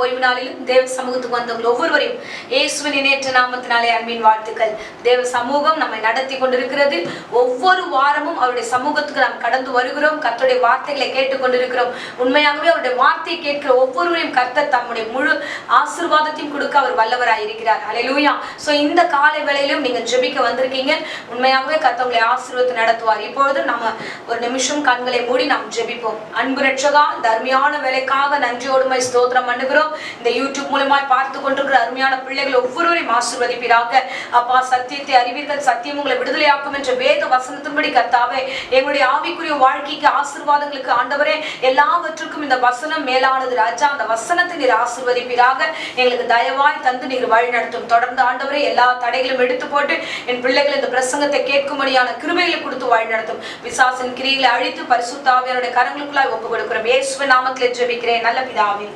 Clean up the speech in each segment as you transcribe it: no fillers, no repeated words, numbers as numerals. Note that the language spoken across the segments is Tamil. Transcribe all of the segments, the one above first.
ஓய்வு நாளிலும் தேவ சமூகத்துக்கு வந்தவங்க ஒவ்வொருவரையும் இயேசுவின் இணையற்ற நாமத்தினாலே அன்பின் வாழ்த்துக்கள். தேவ சமூகம் நம்மை நடத்தி கொண்டிருக்கிறது. ஒவ்வொரு வாரமும் அவருடைய சமூகத்துக்கு நாம் கடந்து வருகிறோம். கர்த்தருடைய வார்த்தைகளை கேட்டுக்கொண்டிருக்கிறோம். உண்மையாகவே அவருடைய வார்த்தையை கேட்கிற ஒவ்வொருவரையும் கர்த்தர் தம்முடைய முழு ஆசீர்வாதத்தையும் கொடுக்க அவர் வல்லவராய் இருக்கிறார். ஹல்லேலூயா. சோ இந்த காலை வேளையிலும் நீங்க ஜெபிக்க வந்திருக்கீங்க. உண்மையாகவே கர்த்தர் உங்களை ஆசீர்வாதத்தை நடத்துவார். இப்பொழுது நம்ம ஒரு நிமிஷம் கண்களை மூடி நாம் ஜெபிப்போம். அன்பு ரட்சகா, இந்த அருமையான வேலைக்காக நன்றியோடுமை ஸ்தோத்திரம் பண்ணுகிறோம். இந்த யூடியூப் மூலமாய் பார்த்து கொண்டிருக்கிற அருமையான பிள்ளைகள் ஒவ்வொருவரையும் ஆசீர்வதிப்பீராக. அப்பா, சத்தியத்தை அறிவீர்கள், சத்தியம் உங்களை விடுதலையாக்கும் என்ற வேத வசனத்தின்படி கர்த்தாவே எங்களுடைய ஆவிக்குரிய வாழ்க்கைக்கு ஆசீர்வாதங்களுக்கு ஆண்டவரே எல்லாவற்றுக்கும் இந்த வசனம் மேலானது ராஜா. அந்த வசனத்தை நீர் ஆசீர்வதிப்பீராக. எங்களுக்கு தயவாய் தந்து நீர் வழி நடத்தும். தொடர்ந்து ஆண்டவரே எல்லா தடைகளும் எடுத்து போட்டு என் பிள்ளைகள் இந்த பிரசங்கத்தை கேட்கும்படியான கிருபைகளை கொடுத்து வழி நடத்தும். பிசாசின் கிரியைகளை அழித்து பரிசுத்த ஆவியானவருடைய கரங்களுக்குள்ளாய் ஒப்புக் கொடுக்கிறோம். இயேசுவின் நாமத்திலே ஜெபிக்கிறேன் நல்ல பிதாவே,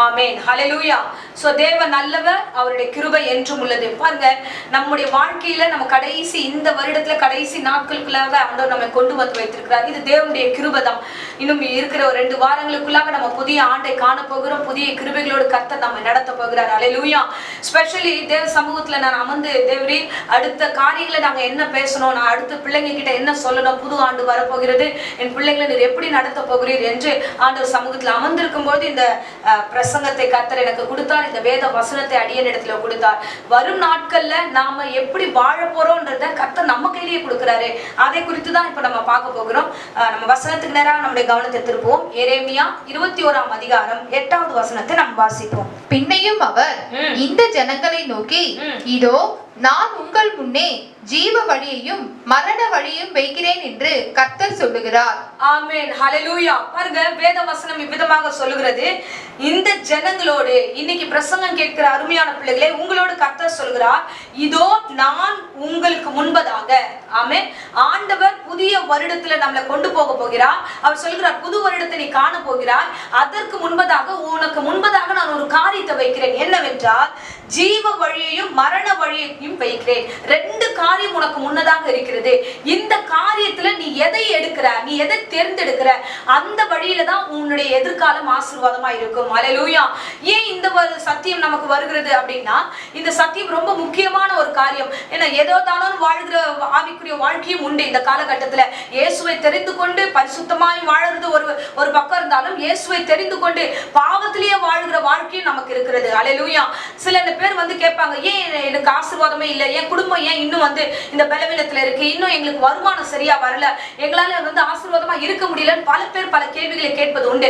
ஆமென். ஹல்லேலூயா. சோ தேவன் நல்லவர், அவருடைய கிருபை என்றும் உள்ளது. பாருங்க, நம்முடைய வாழ்க்கையில நம்ம கடைசி இந்த வருடத்துல கடைசி நாட்களுக்குள்ளாக ஆண்டவர் நம்மை கொண்டு வந்து வைத்திருக்கிறார். இது தேவனுடைய கிருபை தான். இன்னும் இருக்கிற ஒரு 2 வாரங்களுக்குள்ளாக நம்ம புதிய ஆண்டை காண போகிறோம். புதிய கிருபைகளோடு கர்த்தர் நம்மை நடத்த போகிறார். ஹல்லேலூயா. ஸ்பெஷலி தேவ சமூகத்துல நான் அமர்ந்து தேவரே அடுத்த காரியங்களை நாங்க என்ன பேசணும், நான் அடுத்த பிள்ளைங்க கிட்ட என்ன சொல்லணும், புது ஆண்டு வரப்போகிறது, என் பிள்ளைங்களை நீர் எப்படி நடத்த போகிறீர் என்று ஆண்டவர் சமூகத்துல அமர்ந்திருக்கும் போது இந்த பிரசங்கத்தை கர்த்தர் எனக்கு கொடுத்தார். இந்த வேத வசனத்தை அடியேன் இடத்துல கொடுத்தார். வரும் நாட்கள்ல நாம எப்படி வாழ போறோம்ன்றத கர்த்தர் நம்ம கையிலேயே கொடுக்கிறாரு. அதை குறித்து தான் இப்ப நம்ம பார்க்க போகிறோம். நம்ம வசனத்துக்கு நேராக நம்முடைய கவனத்தை திருப்புவோம். எரேமியா 21ஆம் அதிகாரம் 8வது வசனத்தை நாம் வாசிப்போம். பின்னையும் அவர் இந்த ஜனங்களை நோக்கி, இதோ நான் உங்கள் முன்னே ஜீவ வழியையும் மரண வழியையும் வைக்கிறேன் என்று கர்த்தர் சொல்லுகிறார். ஆமென். ஹல்லேலூயா. பாருங்க, வேத வசனம் இவ்விதமாக சொல்லுகிறது. இந்த ஜனங்களோடு இன்னைக்கு பிரசங்கம் கேட்கிற அருமையான பிள்ளைகளே, உங்களோடு கர்த்தர் சொல்கிறார், இதோ நான் உங்களுக்கு முன்பதாக. ஆமென். ஆண்டவர் புதிய வருடத்துல நம்மளை கொண்டு போக போகிறார். அவர் சொல்கிறார், புது வருடத்தை நீ காண போகிறார். அதற்கு முன்பதாக உனக்கு முன்பதாக நான் ஒரு காரியத்தை வைக்கிறேன். என்னவென்றால் ஜீவ வழியையும் மரண வழியையும் வைக்கிறேன். 2 காரியம் உனக்கு முன்னதாக இருக்கிறது. இந்த காரியத்துல நீ எதை எடுக்கிற, நீ எதை தேர்ந்தெடுக்கிற, அந்த வழியில தான் உன்னுடைய எதிர்காலம் ஆசீர்வாதமா இருக்கும். ஹல்லேலூயா. ஏன் இந்த சத்தியம் நமக்கு வருகிறது அப்படின்னா, இந்த சத்தியம் ரொம்ப முக்கியமான ஒரு காரியம். ஏன்னா ஏதோ தானோ வாழ்கிற ஆவிக்குரிய வாழ்க்கையும் உண்டு இந்த காலகட்டத்துல. இயேசுவை தெரிந்து கொண்டு பரிசுத்தமாய் வாழறது ஒரு பக்கம் இருந்தாலும், இயேசுவை தெரிந்து கொண்டு பாவத்திலேயே வாழ்கிற வாழ்க்கையும் நமக்கு இருக்கிறது. ஹல்லேலூயா. சில பேர் வந்து கேட்பாங்க, ஏன் எனக்கு ஆசீர்வாதமே இல்லை, என் குடும்பம் ஏன் இன்னும் வந்து இந்த பலவீனத்துல இருக்கு, இன்னும் எங்களுக்கு வருமானம் சரியா வரல, எங்களால வந்து ஆசீர்வாதமா இருக்க முடியலன்னு பல பேர் பல கேள்விகளை கேட்பது உண்டு.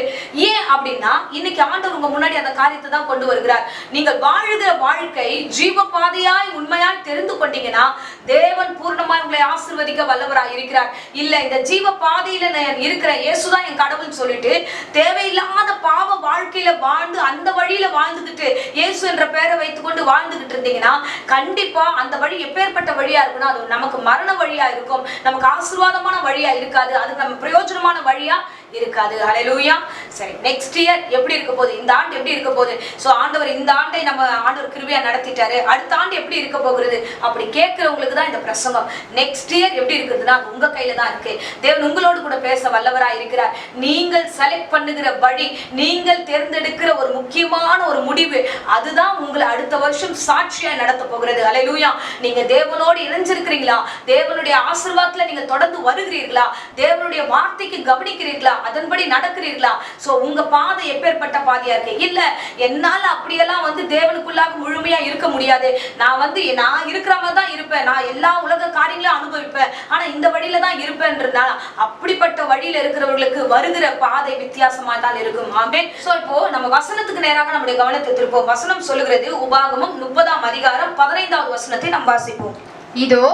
ஏன் அப்படின்னா, இன்னைக்கு ஆண்டவர் உங்க முன்னாடி அந்த காரியத்தை தான் கொண்டு வருகிறார். நீங்கள் வாழுகிற வாழ்க்கை ஜீவ பாதையாய் உண்மையாய் தெரிந்து கொண்டீங்கன்னா தேவன் பூர்ணமாய் உங்களை ஆசீர்வதிக்க வல்லவராய் இருக்கிறார். இல்ல இந்த ஜீவ பாதையில நான் இருக்கிறேன், இயேசுதான் என் கடவுள்னு சொல்லிட்டு தேவையில்லாத பாவ வாழ்க்கையில வாழ்ந்து அந்த வழியில வாழ்ந்துகிட்டு இயேசு என்ற பெயரை வைத்துக்கொண்டு வாழ்ந்துகிட்டு இருந்தீங்கன்னா கண்டிப்பா அந்த வழி எப்பேற்பட்ட வழியா இருக்குன்னா அது நமக்கு மரண வழியா இருக்கும். நமக்கு ஆசீர்வாதமான வழியா இருக்காது. அது நம்ம பிரயோஜனமான வழியா இருக்காது. ஹல்லேலூயா. சரி, நெக்ஸ்ட் இயர் எப்படி இருக்க போகுது, இந்த ஆண்டு எப்படி இருக்க போகுது? சோ ஆண்டவர் இந்த ஆண்டை நம்ம ஆண்டவர் கிருபையா நடத்திட்டாரு, அடுத்த ஆண்டு எப்படி இருக்க போகிறது அப்படி கேட்கிறவங்களுக்கு தான் இந்த பிரசங்கம். நெக்ஸ்ட் இயர் எப்படி இருக்குதுன்னா உங்க கையில தான் இருக்கு. தேவன் உங்களோடு கூட பேச வல்லவராய் இருக்கிறார். நீங்கள் செலக்ட் பண்ணுகிற வழி, நீங்கள் தேர்ந்தெடுக்கிற ஒரு முக்கியமான ஒரு முடிவு, அதுதான் உங்களை அடுத்த வருஷம் சாட்சியாய் நடத்த போகிறது. ஹல்லேலூயா. நீங்க தேவனோடு இணைஞ்சிருக்கிறீங்களா? தேவனுடைய ஆசீர்வாதத்துல நீங்க தொடர்ந்து வருகிறீர்களா? தேவனுடைய வார்த்தைக்கு கவனிக்கிறீர்களா? அதன்படி நடக்கிறீர்களா? சோ உங்க பாதை எப்பேற்பட்ட பாதையா இருக்கு? இல்ல என்னால அப்படியெல்லாம் வந்து தேவனுக்குள்ளாக முழுமையா இருக்க முடியாது, நான் இருக்கிற மாதிரி தான் இருப்பேன், நான் எல்லா உலக காரியங்களும் அனுபவிப்பேன், ஆனா இந்த வழியில தான் இருப்பேன்றதுனால அப்படிப்பட்ட வழியில இருக்கிறவர்களுக்கு வருகிற பாதை வித்தியாசமா தான் இருக்கும். ஆமென். சோ இப்போ நம்ம வசனத்துக்கு நேராக நம்முடைய கவனத்தை திருப்போம். வசனம் சொல்லுகிறது, உபாகமம் 30ஆம் அதிகாரம் 15வது வசனத்தை நாம் வாசிப்போம். இதோ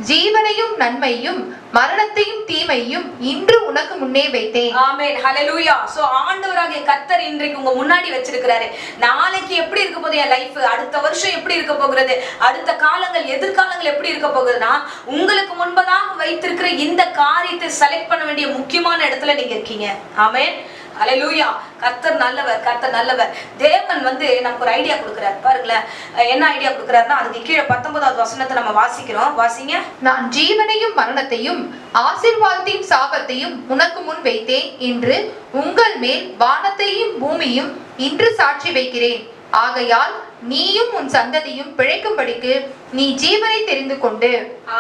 ஜீவனையும் நன்மையும் மரணத்தையும் தீமையும் இன்று உனக்கு முன்னே வைத்தேன். ஆமென். ஹல்லேலூயா. சோ ஆண்டவராகிய கர்த்தர் இன்றைக்கு உங்க முன்னாடி வச்சிருக்கிறாரு. நாளைக்கு எப்படி இருக்க போகுது என் லைஃப், அடுத்த வருஷம் எப்படி இருக்க போகிறது, அடுத்த காலங்கள் எதிர்காலங்கள் எப்படி இருக்க போகுதுன்னா உங்களுக்கு முன்பதாக வைத்திருக்கிற இந்த காரியத்தை செலக்ட் பண்ண வேண்டிய முக்கியமான இடத்துல நீங்க இருக்கீங்க. ஆமென். அல்லேலூயா. கர்த்தர் நல்லவர், கர்த்தர் நல்லவர். தேவன் வந்து நமக்கு ஒரு ஐடியா கொடுக்கிறார் பாருங்களேன். என்ன ஐடியா கொடுக்கிறாருன்னா, அதுக்கு கீழே 19வது வசனத்தை நம்ம வாசிக்கிறோம். வாசிங்க. நான் ஜீவனையும் மரணத்தையும் ஆசீர்வாதத்தையும் சாபத்தையும் உனக்கு முன் வைத்தேன் என்று உங்கள் மேல் வானத்தையும் பூமியும் இன்று சாட்சி வைக்கிறேன். ஆகையால் நீயும் உன் சந்ததியும் பிழைக்கும்படிக்கு நீ ஜீவனை தெரிந்து கொண்டு.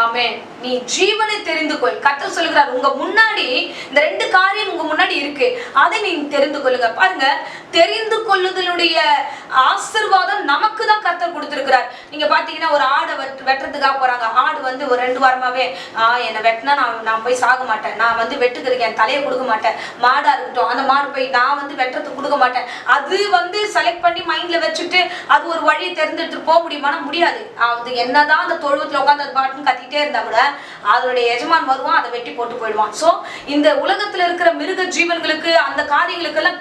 ஆமென். நீ ஜீவனை தெரிந்து கொள். கர்த்தர் சொல்லுகிறார், உங்க முன்னாடி இந்த 2 காரியம் உங்க முன்னாடி இருக்கு, அதை நீ தெரிந்து கொள்ளுங்க. பாருங்க, தெரிந்து கொள்ளுதலுடைய ஆசீர்வாதம் நமக்கு தான் கர்த்தர் கொடுத்திருக்கிறார். நீங்க பாத்தீங்கன்னா, ஒரு ஆடை வெட்டுறதுக்காக போறாங்க. ஆடு வந்து ஒரு 2 வாரமாவே என்ன வெட்டினா நான் போய் சாக மாட்டேன், நான் வந்து வெட்டுக்கிறேன், என் தலையை கொடுக்க மாட்டேன். மாடா இருக்கட்டும், அந்த மாடு போய் நான் வந்து வெட்டுறதுக்கு கொடுக்க மாட்டேன். அது வந்து செலக்ட் பண்ணி மைண்ட்ல வச்சுட்டு அது ஒரு வழியை தேர்ந்தெடுத்துட்டு போக முடியுமானா முடியாது. அது என்னதான் அந்த தொழுவத்துல உட்காந்து அது பாட்டுன்னு கத்திட்டே இருந்தா கூட அதனுடைய எஜமான் வருவான், அதை வெட்டி போட்டு போயிடுவான். சோ இந்த உலகத்துல இருக்கிற மிருக ஜீவன்களுக்கு அந்த காரியங்களுக்கு எல்லாம்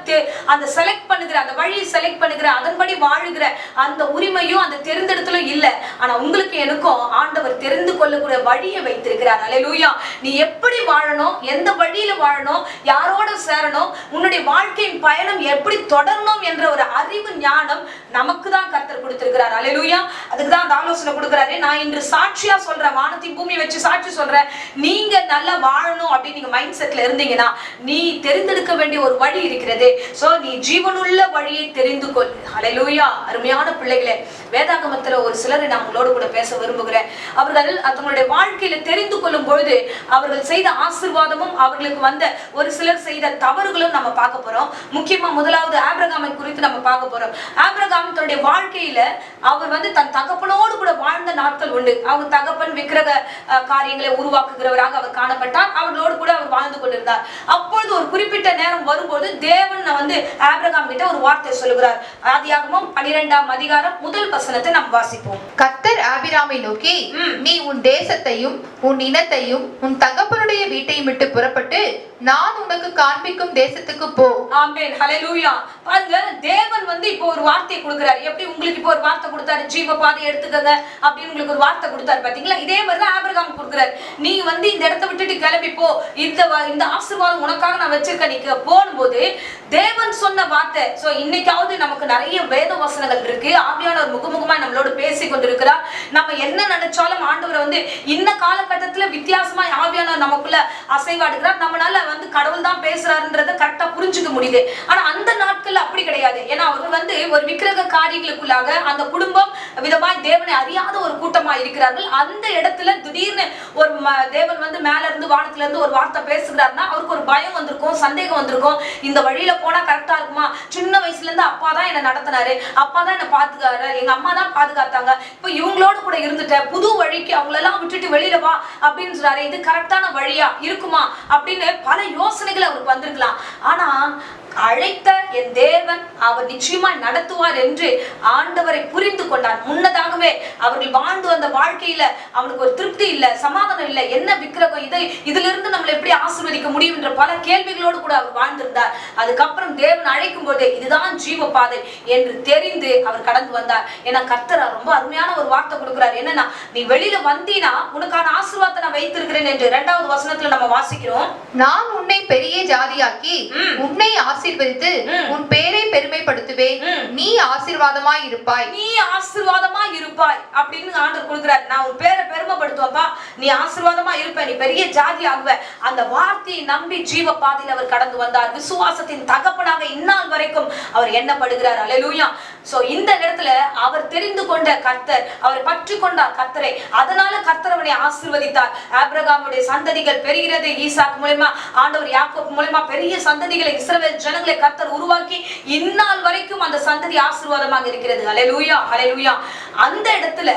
அந்த செலக்ட் பண்ணுகிற, அந்த வழியை செலக்ட் பண்ணுகிற, அதன்படி வாழுகிற அந்த உரிமையும் அந்த தெரிந்தெடுத்தலும் இல்ல. ஆனா உங்களுக்கு எனக்கும் ஆண்டவர் தெரிந்து கொள்ளக்கூடிய வழியை வைத்திருக்கிறார். அல்லேலூயா. நீ எப்படி வாழணும், எந்த வழியில வாழணும், யாரோட சேரணும், உன்னுடைய வாழ்க்கையின் பயணம் எப்படி தொடரணும் என்ற ஒரு அறிவு ஞானம் நமக்கு தான் கர்த்தர் கொடுத்திருக்கிறார். அல்லேலூயா. அதுக்கு தான் அந்த ஆலோசனை கொடுக்கிறாரு. நான் இன்று சாட்சியா சொல்றேன், வானத்தின் பூமியை வச்சு சாட்சி சொல்றேன், நீங்க நல்லா வாழணும் அப்படின்னு நீங்க மைண்ட் செட்ல இருந்தீங்கன்னா நீ தெரிந்தெடுக்க வேண்டிய ஒரு வழி இருக்கிறது. சோ நீ ஜீவனுள்ள வழியை தெரிந்து கொள். அல்லேலூயா. அருமையான பிள்ளைகளே, வேதாகமத்துல ஒரு சிலரை நான் உங்களோடு கூட பேச விரும்புகிறேன். அவர்கள் தங்களுடைய வாழ்க்கையில தெரிந்து கொள்ளும் பொழுது அவர்கள் செய்த ஆசீர்வாதமும் அவர்களுக்கு வந்த ஒரு சிலர் செய்த தவறுகளும் நம்ம பார்க்க போறோம். முக்கியமா முதலாவது ஆபிரகாமை குறித்து நம்ம பார்க்க போறோம். ஆபிரகாம் தன்னுடைய வாழ்க்கையில அவர் வந்து தன் தகப்பனோடு கூட வாழ்ந்த நாட்கள் உண்டு. அவங்க தகப்பன் விக்கிரக காரியங்களை உருவாக்குகிறவராக அவர் காணப்பட்டார். அவர்களோடு கூட அவர் வாழ்ந்து கொண்டிருந்தார். அப்பொழுது ஒரு குறிப்பிட்ட நேரம் வரும்போது தேவன் வந்து ஆபிரகாம் கிட்ட ஒரு வார்த்தை சொல்லுகிறார். ஆதியாகமம் 12ஆம் அதிகாரம் 1 வசனத்தை நாம் வாசிப்போம். கர்த்தர் ஆபிராமை நோக்கி, நீ உன் தேசத்தையும் உன் இனத்தையும் உன் தகப்பனுடைய வீட்டையும் விட்டு புறப்பட்டு நான் உனக்கு காண்பிக்கும் தேசத்துக்கு போ. ஆமென். ஹல்லேலூயா. பாருங்க, தேவன் வந்து இப்போ ஒரு வார்த்தை கொடுக்கிறார். எப்படி உங்களுக்கு இப்போ ஒரு வார்த்தை கொடுத்தாரு, ஜீவ பாதை எடுத்துக்கங்க அப்படின்னு உங்களுக்கு ஒரு வார்த்தை கொடுத்தாரு பாத்தீங்களா? இதே மாதிரி தான் ஆபிரகாம் கொடுக்கிறார். நீ வந்து இந்த இடத்தை விட்டுட்டு கிளம்பி போ, இந்த ஆசீர்வாதம் உனக்காக நான் வச்சிருக்கேன், நீ போகும்போது தேவன் சொன்ன வார்த்தை. சோ இன்னைக்காவது நமக்கு நிறைய வேத வசனங்கள் இருக்கு. ஆவியானவர் முகமுகமா நம்மளோட பேசி கொண்டிருக்கிறார். நம்ம என்ன நினைச்சாலும் ஆண்டவர் வந்து இந்த காலகட்டத்துல வித்தியாசமா ஆவியானவர் நமக்குள்ள அசைவாடுகிறார். நம்மளால வந்து கடவுள் தான் பேசுறாருன்றத கரெக்டா புரிஞ்சுக்க முடியுது. ஆனா அந்த நாட்கள்ல அப்படி கிடையாது. ஏன்னா அவர் வந்து ஒரு விக்கிரக காரியங்களுக்குள்ளாக அந்த குடும்பம் விதமாய் தேவனை அறியாத ஒரு கூட்டமா இருக்கிறார்கள். அந்த இடத்துல திடீர்னு ஒரு தேவன் வந்து மேல இருந்து வானத்துல இருந்து ஒரு வார்த்தை பேசுகிறாருன்னா அவருக்கு ஒரு பயம் வந்திருக்கும், சந்தேகம் வந்திருக்கும். இந்த வழியில போனா கரெக்டா இருக்குமா? சின்ன வயசுல இருந்து அப்பா தான் என்ன நடத்தினாரு, அப்பா தான் என்ன பாதுகாரு, எங்க அம்மா தான் பாதுகாத்தாங்க, இப்ப இவங்களோட கூட இருந்துட்டேன், புது வழிக்கு அவங்களெல்லாம் விட்டுட்டு வெளியில வா அப்படின்னு சொல்றாரு. இது கரெக்டான வழியா இருக்குமா அப்படின்னு பல யோசனைகள் அவருக்கு வந்திருக்கலாம். ஆனா அழைத்த என் தேவன் அவர் நிச்சயமாய் நடத்துவார் என்று ஆண்டவரை புரிந்து கொண்டார். முன்னதாகவே அவர்கள் வாழ்ந்து வந்த வாழ்க்கையில அவனுக்கு ஒரு திருப்தி இல்ல, சமாதானம் இல்ல, என்ன விக்கிரகம், இதுல இருந்து நம்மளை எப்படி ஆசீர்வதிக்க முடியும் என்ற பல கேள்விகளோடு கூட அவர் வாழ்ந்திருந்தார். அதுக்கப்புறம் தேவன் அழைக்கும் போது இதுதான் ஜீவ பாதை என்று தெரிந்து அவர் கடந்து வந்தார். ஏன்னா கர்த்தர் ரொம்ப அருமையான ஒரு வார்த்தை கொடுக்கிறார். என்னன்னா, நீ வெளியில வந்தீனா உனக்கான ஆசீர்வாதத்தை நான் வைத்திருக்கிறேன் என்று 2வது வசனத்துல நம்ம வாசிக்கிறோம். நான் உன்னை பெரிய ஜாதியாக்கி உன்னை ஆசீர்வதித்து உன் பேரை பெருமைப்படுத்துவேன், நீ ஆசீர்வாதமாய் இருப்பாய், நீ ஆசீர்வாதமாய் இருப்பாய் அப்படின்னு ஆண்டவர் கொடுக்கிறார். நான் உன் பேரை பெருமைப்படுத்துவப்பா, நீ ஆசீர்வாதமா இருப்ப, நீ பெரிய ஜாதி ஆகுவ. அந்த வார்த்தையை நம்பி ஜீவ பாதையில் அவர் கடந்து வந்தார். விசுவாசத்தின் தகப்பனாக இந்நாள் வரைக்கும் அவர் எண்ணப்படுகிறார். அல்லேலூயா. சோ இந்த இடத்துல அவர் தெரிந்து கொண்ட கர்த்தர், அவரை பற்றி கொண்டார் கர்த்தரை. அதனால கர்த்தர் அவனை ஆசீர்வதித்தார். ஆபிரகாமுடைய சந்ததிகள் பெருகிறது. ஈசாக் மூலமா, ஆண்டவர் யாக்கோப் மூலமா பெரிய சந்ததிகளை, இஸ்ரவேல் ஜனங்களை கர்த்தர் உருவாக்கி இந்நாள் வரைக்கும் அந்த சந்ததி ஆசீர்வாதமாக இருக்கிறது. அல்லேலூயா, அல்லேலூயா. அந்த இடத்துல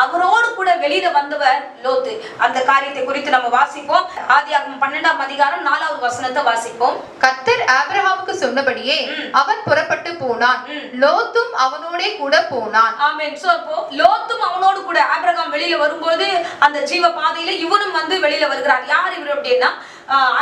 அவரோடு கூட வெளியில வந்தவர் லோத்து. அந்த காரியத்தை குறித்து நம்ம வாசிப்போம். ஆதியாகமம் 12ஆம் அதிகாரம் 4வது வசனத்தை வாசிப்போம். கர்த்தர் ஆபிரகாமுக்கு சொன்னபடியே அவன் புறப்பட்டு போனான், லோத்தும் அவனோட கூட போனான். ஆமென். சோ அப்போ லோத்தும் அவனோடு கூட, ஆபிரகாம் வெளியில வரும்போது அந்த ஜீவ பாதையில இவனும் வந்து வெளியில வருகிறார். யார் இவர் அப்படின்னா,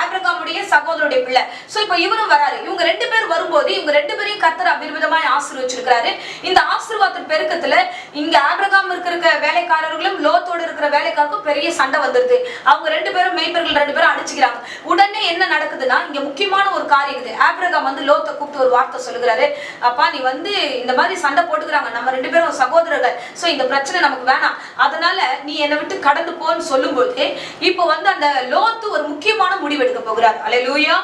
ஆபிரகாமுடைய சகோதரருடைய பிள்ளை. சோ இப்போ இவரும் வராரு. இவங்க 2 பேர் வரும்போது இவங்க 2 பேரையும் கர்த்தர் அபிர்விதமாய் ஆசீர்வதிச்சிருக்காரு. இந்த ஆசீர்வாதத்தின் பெருக்கத்துல இங்க ஆபிரகாம் இருக்கிற வேலைக்காரர்களும் லோத்தோடு இருக்கிற வேலைக்காரருக்கும் பெரிய சண்டை வந்துருது. அவங்க 2 பேரும் மேய்ப்பர்கள் 2 பேரும் அடிச்சுக்கிறாங்க. உடனே என்ன நடக்குதுன்னா இங்க முக்கியமான ஒரு காரியம் இருக்குது. ஆபிரகாம் வந்து லோத்தை கூப்பிட்டு ஒரு வார்த்தை சொல்லுகிறாரு, அப்பா நீ வந்து இந்த மாதிரி சண்டை போட்டுக்கிறாங்க, நம்ம 2 பேரும் சகோதரர்கள், சோ இந்த பிரச்சனை நமக்கு வேணாம், அதனால நீ என்னை விட்டு கடந்து போன்னு சொல்லும்போது இப்போ வந்து அந்த லோத்து ஒரு முக்கியமான முடிவு எடுக்க போகிறார். அல்லேலூயா.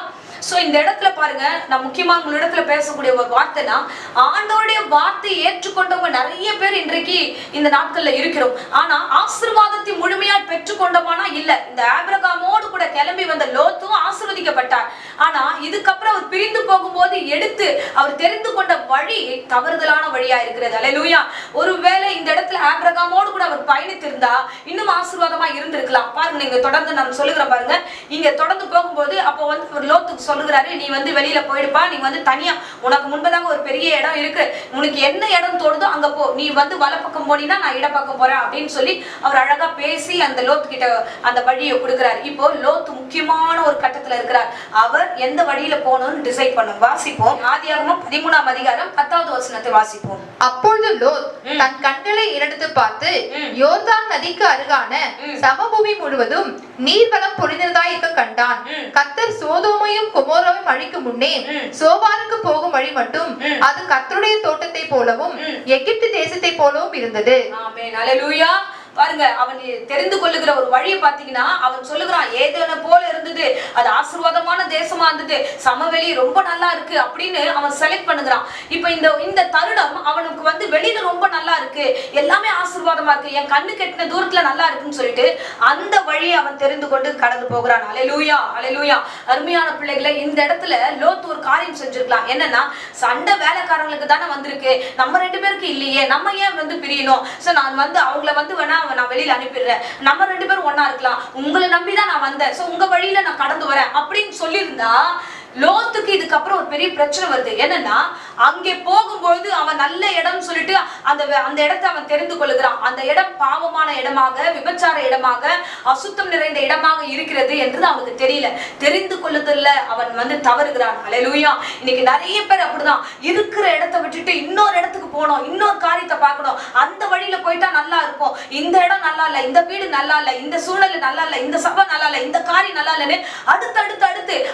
சோ இந்த இடத்துல பாருங்க, நான் முக்கியமா உங்க இடத்துல பேசக்கூடிய ஒரு வார்த்தைனா, ஆண்டவருடைய வார்த்தையை ஏற்றுக்கொண்டவங்க நிறைய பேர் இன்றைக்கு இந்த நாட்கள்ல இருக்கிறோம். ஆனா ஆசீர்வாதத்தை முழுமையாய் பெற்றுக்கொண்டோமானா இல்ல. இந்த ஆபிரகாமோடு கூட கிளம்பி வந்த லோத்தும் ஆசீர்வதிக்கப்பட்டார். ஆனா இதுக்கப்புறம் அவர் பிரிந்து போகும்போது எடுத்து அவர் தெரிந்து கொண்ட வழி தவறுதலான வழியா இருக்கிறது. அல்லேலூயா. ஒருவேளை இந்த இடத்துல ஆபிரகாமோடு கூட அவர் பயணித்திருந்தா இன்னும் ஆசீர்வாதமா இருந்திருக்கலாம். பாருங்க, நீங்க தொடர்ந்து நான் சொல்லுகிறேன் பாருங்க. இங்க தொடர்ந்து போகும்போது அப்போ வந்து லோத்துக்கு சொல்லுகிறாரு, நீ வந்து வெளியில போயிடுப்பா, நீ வந்து தனியா, உனக்கு முன்பதாக ஒரு பெரிய இடம் இருக்கு, உனக்கு என்ன இடம் தோணுதோ அங்க போ, நீ வந்து வலப்பக்கம் போனீனா நான் இடப்பக்கம் போறேன் அப்படின்னு சொல்லி அவர் அழகா பேசி அந்த லோத்து கிட்ட அந்த வழியை கொடுக்கிறார். இப்போ லோத்து முக்கியமான ஒரு கட்டத்துல இருக்கிறார். அவர் எந்த வழியில போகணும்னு டிசைட் பண்ணும். வாசிப்போம். ஆதியாகமம் 13ஆம் அதிகாரம் 10வது வசனத்தை வாசிப்போம். அப்பொழுது லோத் தன் கண்களை ஏறெடுத்து பார்த்து யோர்தான் நதிக்கு அருகான சமபூமி முழுவதும் நீர்வளம் பொழிந்ததாய் இருக்க கண்டான். கர்த்தர் சோதோமையும் கொமோராவையும் அழிக்கும் முன்னே சோபாருக்கு போகும் வழி மட்டும் அது கர்த்தருடைய தோட்டத்தை போலவும் எகிப்து தேசத்தை போலவும் இருந்தது. ஆமென். அல்லேலூயா. பாருங்க, அவன் தெரிந்து கொள்ளுகிற ஒரு வழியை பாத்தீங்கன்னா அவன் சொல்லுகிறான், ஏதேனை போல இருந்தது, அது ஆசீர்வாதமான தேசமா இருந்தது, சமவெளி ரொம்ப நல்லா இருக்கு அப்படின்னு அவன் செலக்ட் பண்ணுகிறான். இப்ப இந்த தருணம் அவனுக்கு வந்து வெளியில ரொம்ப நல்லா இருக்கு, எல்லாமே ஆசீர்வாதமா இருக்கு, என் கண்ணு கெட்டின தூரத்துல நல்லா இருக்குன்னு சொல்லிட்டு அந்த வழியை அவன் தெரிந்து கொண்டு கடந்து போகிறான். அல்லேலூயா, அல்லேலூயா. அருமையான பிள்ளைகளை, இந்த இடத்துல லோத்து ஒரு காரியம் செஞ்சிருக்கலாம். என்னன்னா, சண்டை வேலைக்காரங்களுக்கு தானே வந்திருக்கு, நம்ம 2 பேருக்கு இல்லையே, நம்ம ஏன் வந்து பிரியணும், சோ நான் வந்து அவங்கள வந்து வேணா நான் வெளியில அனுப்பிடுறேன், நம்ம 2 பேரும் ஒன்னா இருக்கலாம், உங்களை நம்பிதான் நான் வந்தேன், சோ உங்க வழியில நான் கடந்து வரேன் அப்படின்னு சொல்லியிருந்தா லோத்துக்கு இதுக்கப்புறம் ஒரு பெரிய பிரச்சனை வருது. என்னன்னா, அங்கே போகும்போது அவன் நல்ல இடம் சொல்லிட்டு அந்த இடத்தை அவன் தெரிந்து கொள்ளுகிறான். அந்த இடம் பாவமான இடமாக, விபச்சார இடமாக, அசுத்தம் நிறைந்த இடமாக இருக்கிறது என்று அவனுக்கு தெரியல. தெரிந்து கொள்ளுதல்ல அவன் வந்து தவறுகிறான். அல்லேலூயா. இன்னைக்கு நிறைய பேர் அப்படிதான் இருக்கிற இடத்தை விட்டுட்டு இன்னொரு இடத்துக்கு போனோம், இன்னொரு காரியத்தை பார்க்கணும், அந்த வழியில போயிட்டா நல்லா இருக்கும், இந்த இடம் நல்லா இல்ல, இந்த வீடு நல்லா இல்ல, இந்த சூழ்நிலை நல்லா இல்ல, இந்த சபை நல்லா இல்ல, இந்த காரியம் நல்லா இல்லன்னு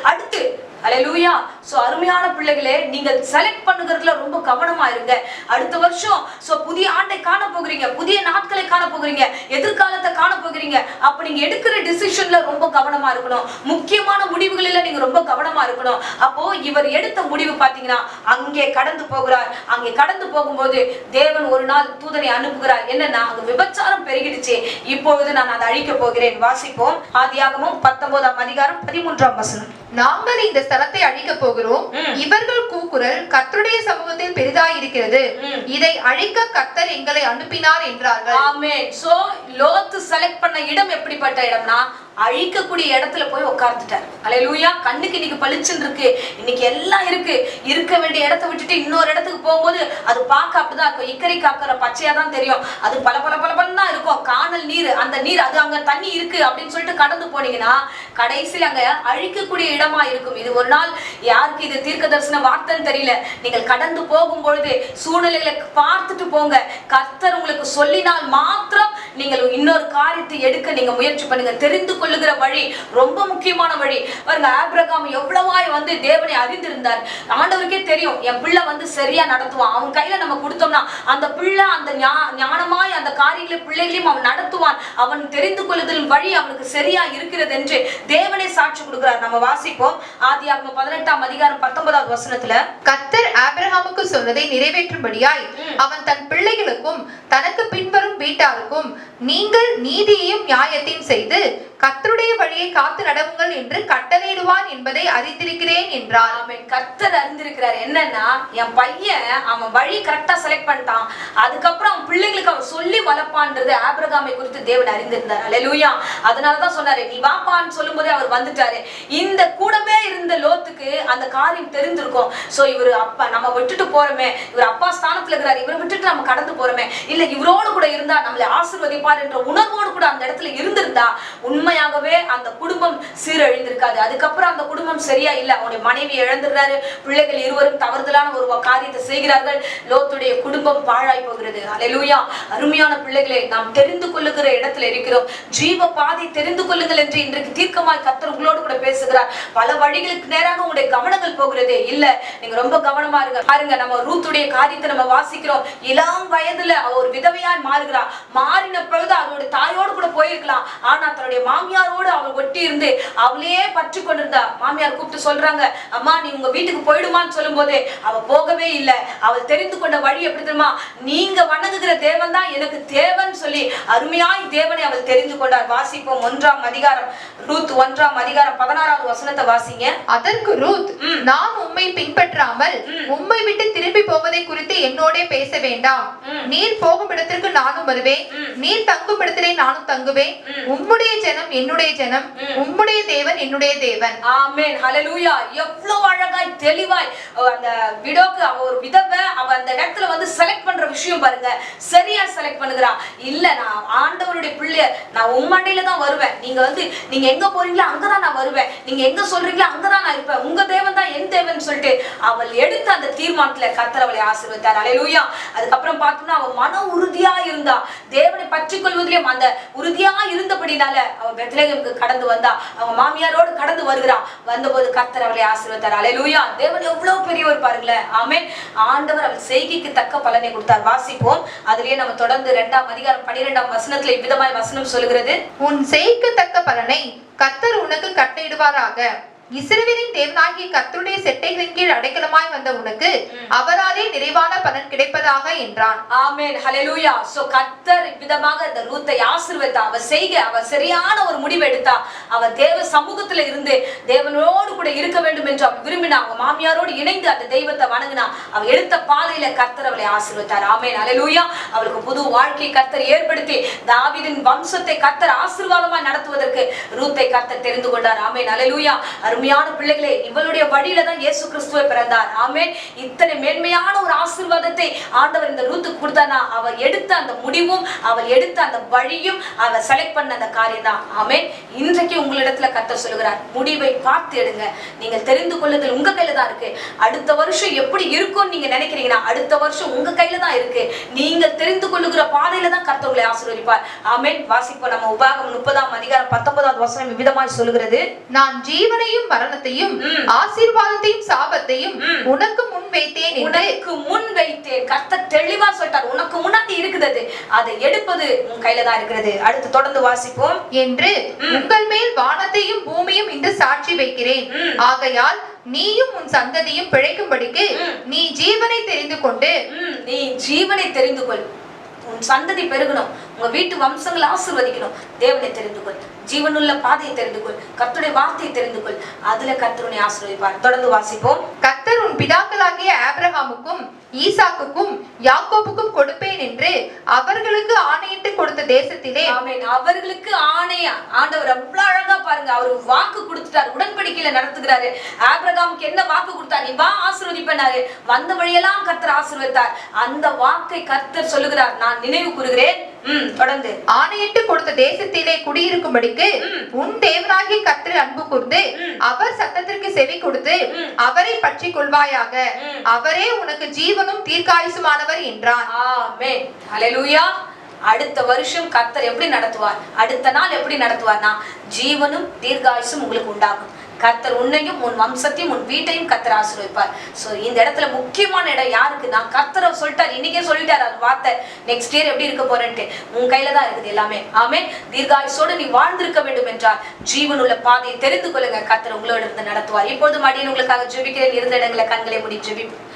அடுத்து அல்லேலூயா. சோ அருமையான பிள்ளைகளே, நீங்கள் செலக்ட் பண்ணுகிறதுல ரொம்ப கவனமா இருங்க. அடுத்த வருஷம் சோ புதிய ஆண்டை காண போகிறீங்க, புதிய நாட்களை காண போகிறீங்க, எதிர்காலத்தை காண போகிறீங்க. அப்ப நீங்க எடுக்கிற டிசிஷன்ல ரொம்ப கவனமா இருக்கணும். முக்கியமான முடிவுகளில நீங்க ரொம்ப கவனமா இருக்கணும். அப்போ இவர் எடுத்த முடிவு பாத்தீங்கன்னா அங்கே கடந்து போகிறார். அங்கே கடந்து போகும்போது தேவன் ஒரு நாள் தூதனை அனுப்புகிறார். என்னன்னா, அங்க விபச்சாரம் பெருகிடுச்சு, இப்பொழுது நான் அதை அழிக்க போகிறேன். வாசிப்போம். ஆதியாகமம் 19ஆம் அதிகாரம் 13ஆம் வசனம். நாங்கள் இந்த ஸ்தலத்தை அழிக்க போகிறோம், இவர்கள் கூக்குரல் கர்த்தருடைய சமூகத்தில் பெரிதாய் இருக்கிறது, இதை அழிக்க கர்த்தர் எங்களை அனுப்பினார் என்றார்கள். ஆமென். சோ லோத்து செலக்ட் பண்ண இடம் எப்படிப்பட்ட இடம்னா, அழிக்கக்கூடிய இடத்துல போய் உட்கார்ந்துட்டார். அல்லேலூயா. கண்ணுக்கு இன்னைக்கு பளிச்சுன்னு இருக்கு, இன்னைக்கு எல்லாம் இருக்கு, இருக்க வேண்டிய இடத்தை விட்டுட்டு இன்னொரு இடத்துக்கு போகும்போது அது பார்க்க அப்படிதான் இருக்கும். இக்கரை காக்கிற பச்சையா தான் தெரியும், அது பல தான் இருக்கும். காணல் நீர், அந்த நீர் அது அங்க தண்ணி இருக்கு அப்படின்னு சொல்லிட்டு கடந்து போனீங்கன்னா கடைசியில் அங்க அழிக்கக்கூடிய இடமா இருக்கும். இது ஒரு நாள் யாருக்கு இது தீர்க்க தரிசன வார்த்தைன்னு தெரியல, நீங்கள் கடந்து போகும் பொழுது சூழ்நிலைகளை பார்த்துட்டு போங்க. கர்த்தர் உங்களுக்கு சொல்லினால் மாத்திரம் நீங்கள் இன்னொரு காரியத்தை எடுக்க நீங்க முயற்சி பண்ணுங்க. தெரிந்து கொள்ளுகிற வழி ரொம்ப முக்கியமான வழி. பாருங்க, ஆபிரகாம் எவ்வளவாய் வந்து தேவனை அறிந்திருந்தார். ஆண்டவருக்கே தெரியும், என் பிள்ளை வந்து சரியா நடத்துவான், அவன் கையில நம்ம கொடுத்தோம்னா அந்த பிள்ளை அந்த ஞானமாய் அந்த காரியங்களை பிள்ளைகளையும் அவன் நடத்துவான், அவன் தெரிந்து கொள்ளுதல் வழி அவனுக்கு சரியா இருக்கிறது என்று தேவனே சாட்சி கொடுக்கிறார். நம்ம வாசிப்போம். ஆதியாகமம் 18ஆம் அதிகாரம் 19வது வசனத்துல, கர்த்தர் ஆபிரகாமுக்கு சொன்னதை நிறைவேற்றும்படியாய் அவன் தன் பிள்ளைகளுக்கும் தனக்கு பின்வரும் வீட்டாருக்கும் நீங்கள் நீதியையும் நியாயத்தையும் செய்து கர்த்தருடைய வழியை காத்து நடவுங்கள் என்று கட்டளையிடுவான் என்பதை அறிந்திருக்கிறேன் என்றார். ஆமென். கர்த்தர் அறிந்திருக்கிறார். என்னன்னா, என் பையன் அவன் வழி கரெக்டா செலக்ட் பண்ணிட்டான், அதுக்கப்புறம் அவன் பிள்ளைகளுக்கு அவன் சொல்லி வளர்ப்பான் இருப்பான்றது ஆபிரகாமை குறித்து தேவன் அறிந்திருந்தார். அல்லேலூயா. அதனாலதான் சொன்னாரு, நீ வாப்பான்னு சொல்லும் போதே அவர் வந்துட்டாரு. இந்த கூடவே இருந்த லோத்துக்கு அந்த காரியம் தெரிஞ்சிருக்கும். சோ இவரு அப்பா நம்ம விட்டுட்டு போறோமே, இவர் அப்பா ஸ்தானத்துல இருக்கிறாரு, இவரை விட்டுட்டு நம்ம கடந்து போறோமே, இல்ல இவரோடு கூட இருந்தா நம்மளை ஆசீர்வதிப்பார் என்ற உணர்வோடு கூட அந்த இடத்துல இருந்திருந்தா உண்மையாகவே அந்த குடும்பம் சீரழிந்திருக்காது. அதுக்கப்புறம் அந்த குடும்பம் சரியா இல்ல, அவனுடைய மனைவி இழந்துடுறாரு, பிள்ளைகள் இருவரும் தவறுதலான ஒரு காரியத்தை செய்கிறார்கள், லோத்துடைய குடும்பம் பாழாய் போகிறது. அல்லேலூயா. அருமையான பிள்ளைகளை, நாம் தெரிந்து கொள்ளுகிற இடத்துல இருக்கிறோம். ஜீவ பாதை தெரிந்து கொள்ளுங்கள் என்று இன்றைக்கு தீர்க்கமாய் கர்த்தர் உங்களோடு கூட பேசுகிறார். பல வழிகளுக்கு நேராக உங்களுடைய கவனங்கள் போகிறதே இல்ல, நீங்க ரொம்ப கவனமா இருங்க. பாருங்க, நம்ம ரூத்துடைய காரியத்தை நம்ம வாசிக்கிறோம். இளம் வயதுல அவ ஒரு விதவையாய் மாறுகிறார். மாறின பொழுது அவளுடைய தாயோடு கூட போயிருக்கலாம், ஆனா தன்னுடைய மாமியாரோடு அவள் ஒட்டி இருந்து அவளையே பற்றி கொண்டிருந்தா. மாமியார் கூப்பிட்டு சொல்றாங்க, அம்மா நீ உங்க வீட்டுக்கு போயிடுமான்னு சொல்லும் போதே அவ போகவே இல்லை. அவள் தெரிந்து கொண்ட வழி எப்படி தெரியுமா, நீங்க வணங்குகிற தேவன் தான் எனக்கு தேவன் சொல்லி அருமையாய் தேவனை அவள் தெரிந்து கொண்டார். வாசிப்போம் 1ஆம் அதிகாரம், ரூத் 1ஆம் அதிகாரம் 16வது வசனத்தை வாசிங்க. அதற்கு ரூத், நான் உம்மை பின்பற்றாமல் உம்மை விட்டு திரும்பி போவதை குறித்து என்னோட பேச வேண்டாம். நீர் போகும் இடத்திற்கு நானும் வருவேன், நீர் தங்கும் இடத்திலே நானும் தங்குவேன். உம்முடைய ஜனம் என்னுடைய ஜனம், உம்முடைய தேவன் என்னுடைய தேவன். ஆமென். ஹல்லேலூயா. எவ்வளவு அழகாய் தெளிவாய் அந்த விடோக்கு அவ ஒரு விதவை, அவ அந்த இடத்துல வந்து செலக்ட் பண்ற விஷயம் பாருங்க, சரியா செலக்ட் பண்ணுகிறா. இல்ல நான் ஆண்டவருடைய பிள்ளை, நான் உம்மண்டையில தான் வருவேன், நீங்க எங்க போறீங்களோ அங்கதான் நான் வருவேன், நீங்க எங்க சொல்றீங்களோ அங்கதான் நான் இருப்பேன், உங்க தேவன் தான் என் தேவன் சொல்லிட்டு அவள் எடுத்த அந்த தீர்மானத்துல கர்த்தர் அவளை ஆசீர்வதித்தார். அல்லேலூயா. அதுக்கப்புறம் பார்த்தோம்னா அவ மன உறுதியா இருந்தா, தேவனை பற்றி கொள்வதிலும் அந்த உறுதியா இருந்தபடினால அவ பெத்லகேமுக்கு கடந்து வந்தா, அவங்க மாமியாரோடு கடந்து வருகிறா. வந்தபோது கர்த்தர் அவளை ஆசீர்வதித்தார். அல்லேலூயா. தேவன் எவ்வளவு பெரியவர் பாருங்களேன். ஆமென். ஆண்டவர் அவள் செய்கைக்கு தக்க பலனை கொடுத்தார். வாசிப்போம். அதிலேயே நம்ம தொடர்ந்து 2ஆம் அதிகாரம் 12ஆம் வசனத்துல இவ்விதமாய் வசனம் சொல்கிறது, உன் செய்கைக்கு தக்க பலனை கர்த்தர் உனக்கு கட்டளையிடுவாராக. இஸ்ரவேலின் தேவனாகிய கர்த்தருடைய செட்டைகளின் கீழ் அடைக்கலமாய் வந்த உனக்கு அவராலே நிறைவான பலன் கிடைப்பதாக என்றான். ஆமென். ஹல்லேலூயா. சோ கர்த்தர் விதமாக இந்த ரூத்தை ஆசீர்வதித்தா. அவ செய்க, அவ சரியான ஒரு முடிவு எடுத்தா. அவ தேவ சமூகத்துல இருந்து தேவனோடு கூட இருக்க வேண்டும் என்று அவ விரும்பினா. அவங்க மாமியாரோடு இணைந்து அந்த தெய்வத்தை வணங்கினா. அவ எடுத்த பாதையில கர்த்தர் அவளை ஆசீர்வதித்தார். ஆமென். ஹல்லேலூயா. அவளுக்கு புது வாழ்க்கை கர்த்தர் ஏற்படுத்தி தாவீதின் வம்சத்தை கர்த்தர் ஆசீர்வாதமாய் நடத்துவதற்கு ரூத்தை கர்த்தர் தெரிந்து கொண்டார். ஆமென். ஹல்லேலூயா. அருமையான பிள்ளைகளே, இவளுடைய வழியில தான் இயேசு கிறிஸ்துவை பிறந்தார். ஆமென். இத்தனை மேன்மையான ஒரு ஆசீர்வாதத்தை ஆண்டவர் இந்த ரூத்துக்கு கொடுத்தானா, அவ எடுத்த அந்த முடிவும் அவள் எடுத்த அந்த வழியும் அவ செலக்ட் பண்ண அந்த காரியம் தான். ஆமென். இன்றைக்கு உங்களிடத்துல கர்த்தர் சொல்லுகிறார், முடிவை பார்த்து எடுங்க. நீங்க தெரிந்து கொள்ளுதல் உங்க கையில தான் இருக்கு. அடுத்த வருஷம் எப்படி இருக்கும்னு நீங்க நினைக்கிறீங்கன்னா, அடுத்த வருஷம் உங்க கையில தான் இருக்கு. நீங்க தெரிந்து கொள்ளுகிற பாதையில தான் கர்த்தர் உங்களை ஆசீர்வதிப்பார். ஆமென். வாசிப்போம். நம்ம உபாகமம் 30ஆம் அதிகாரம் 19வது வசனம் விதமாய் சொல்லுகிறது, நான் ஜீவனையும் மரணத்தையும் ஆசீர்வாதத்தையும் சாபத்தையும் உனக்கு முன் வைத்தேன். உனக்கு முன் வைத்தேன். கர்த்தர் தெளிவா சொல்லிட்டார், உனக்கு முன்னாடி இருக்குது, அதை எடுப்பது உன் கையில தான் இருக்கிறது. அடுத்து தொடர்ந்து வாசிப்போம். என்று உங்கள் மேல் வானத்தையும் பூமியும் இன்று சாட்சி வைக்கிறேன். ஆகையால் நீயும் உன் சந்ததியும் பிழைக்கும்படிக்கு நீ ஜீவனை தெரிந்து கொண்டு, நீ ஜீவனை தெரிந்து கொள். உன் சந்ததி பெருகணும், உங்க வீட்டு வம்சங்களை ஆசீர்வதிக்கணும். தேவனை தெரிந்து கொள், ஜீவனுள்ள பாதையை தெரிந்து கொள், கர்த்தருடைய வார்த்தையை தெரிந்து கொள். அதுல கர்த்தர் உன்னை ஆசீர்வதிப்பார். தொடர்ந்து வாசிப்போம். கர்த்தர் உன் பிதாக்களாகிய ஆபிரகாமுக்கும் ஈசாக்குக்கும் யாக்கோபுக்கும் கொடுப்பேன் என்று அவர்களுக்கு ஆணையிட்டு கொடுத்த தேசத்திலே. ஆமென். அவர்களுக்கு ஆணையா ஆண்டவர் அவ்வளவு அழகா பாருங்க, அவரு வாக்கு கொடுத்துட்டார், உடன்படிக்கையில நடத்துகிறாரு. ஆபிரகாமுக்கு என்ன வாக்கு கொடுத்தார், நீ வா ஆசீர்வதிப்பேனாரு. வந்த வழியெல்லாம் கர்த்தர் ஆசீர்வதித்தார். அந்த வாக்கை கர்த்தர் சொல்லுகிறார், நான் நினைவு கூறுகிறேன். தொடர்ந்து ஆணையிட்டு கொடுத்த தேசத்திலே குடியிருக்கும்படிக்கு உன் தேவனாகிய கர்த்தரை அன்பு கூர்ந்து அவர் சத்தத்திற்கு செவி கொடுத்து அவரை பற்றி கொள்வாயாக. அவரே உனக்கு ஜீவனும் தீர்க்காயுசுமானவர் என்றான். ஆமென். ஹல்லேலூயா. அடுத்த வருஷம் கர்த்தர் எப்படி நடத்துவார், அடுத்த நாள் எப்படி நடத்துவார்னா, ஜீவனும் தீர்க்காயுசும் உங்களுக்கு உண்டாகும். கர்த்தர் உன்னையும் உன் வம்சத்தையும் உன் வீட்டையும் கர்த்தர் ஆசீர்வதிப்பார். சோ இந்த இடத்துல முக்கியமான இடம் யாருக்கு, நான் கர்த்தரை சொல்லிட்டார், இன்னைக்கே சொல்லிட்டார் அது வார்த்தை. நெக்ஸ்ட் இயர் எப்படி இருக்க போறேன்ட்டு உன் கையில தான் இருக்குது எல்லாமே. ஆமென். தீர்காயுசோடு நீ வாழ்ந்திருக்க வேண்டும் என்றால் ஜீவனுள்ள பாதையை தெரிந்து கொள்ளுங்க, கர்த்தர் உங்களோட இருந்து நடத்துவார். இப்போது மடியன் உங்களுக்காக ஜெபிக்கிறேன். இருந்த இடங்களை கண்களை மூடி ஜெபிப்போம்.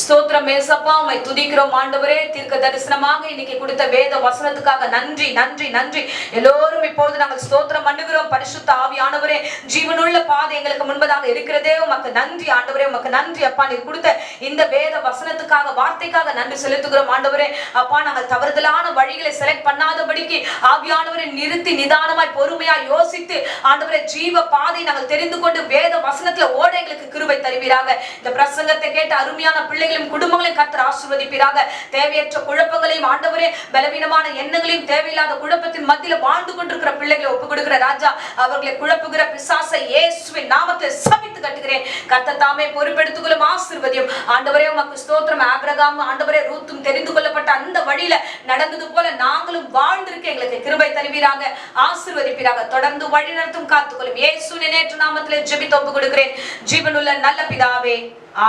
ஸ்தோத்திரம் ஏசப்பா, உம்மை துதிக்கிறோம் ஆண்டவரே. தீர்க்க தரிசனமாக இன்னைக்கு கொடுத்த வேத வசனத்துக்காக நன்றி நன்றி நன்றி. எல்லோரும் இப்பொழுது நாங்கள் ஸ்தோத்திரம் பண்ணுகிறோம். பரிசுத்த ஆவியானவரே, ஜீவனுள்ள பாதை எங்களுக்கு முன்பதாக இருக்கிறதே, உமக்கு நன்றி ஆண்டவரே, உமக்கு நன்றி அப்பா. நீர் கொடுத்த இந்த வேத வசனத்துக்காக, வார்த்தைக்காக நன்றி செலுத்துகிறோம் ஆண்டவரே. அப்பா, நாங்கள் தவறுதலான வழிகளை செலக்ட் பண்ணாதபடிக்கு ஆவியானவரை நிறுத்தி நிதானமாய் பொறுமையாய் யோசித்து ஆண்டவரே ஜீவ பாதை நாங்கள் தெரிந்து கொண்டு வேத வசனத்துல ஓட எங்களுக்கு கிருபை தருவீராக. இந்த பிரசங்கத்தை கேட்ட அருமையான பிள்ளைகளையும் குடும்பங்களையும் கர்த்தர் ஆசீர்வதிப்பீராக. தேவையற்ற குழப்பங்களையும் ஆண்டவரே, பலவீனமான எண்ணங்களையும், தேவையில்லாத குழப்பத்தின் மத்தியில வாழ்ந்து கொண்டிருக்கிற பிள்ளைகளை ஒப்பு கொடுக்கிற ராஜா, அவர்களை குழப்புகிற பிசாசை இயேசுவின் நாமத்தில் சபித்து கட்டுகிறேன். கர்த்தர் தாமே பொறுப்பெடுத்துக் கொள்ளும், ஆசீர்வதியும் ஆண்டவரே. உமக்கு ஸ்தோத்திரம். ஆபிரகாம் ஆண்டவரே ரூத்தும் தெரிந்து கொள்ளப்பட்ட அந்த வழியில நடந்தது போல நாங்களும் வாழ்ந்திருக்க எங்களுக்கு கிருபை தருவீராக, ஆசீர்வதிப்பீராக. தொடர்ந்து வழி நடத்தும், காத்துக்கொள்ளும். இயேசுவின் நேற்று நாமத்திலே ஜெபித்து ஒப்பு கொடுக்கிறேன் ஜீவனுள்ள நல்ல பிதாவே.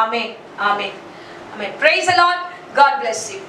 ஆமென், ஆமென், ஆமென். Praise the Lord. God bless you.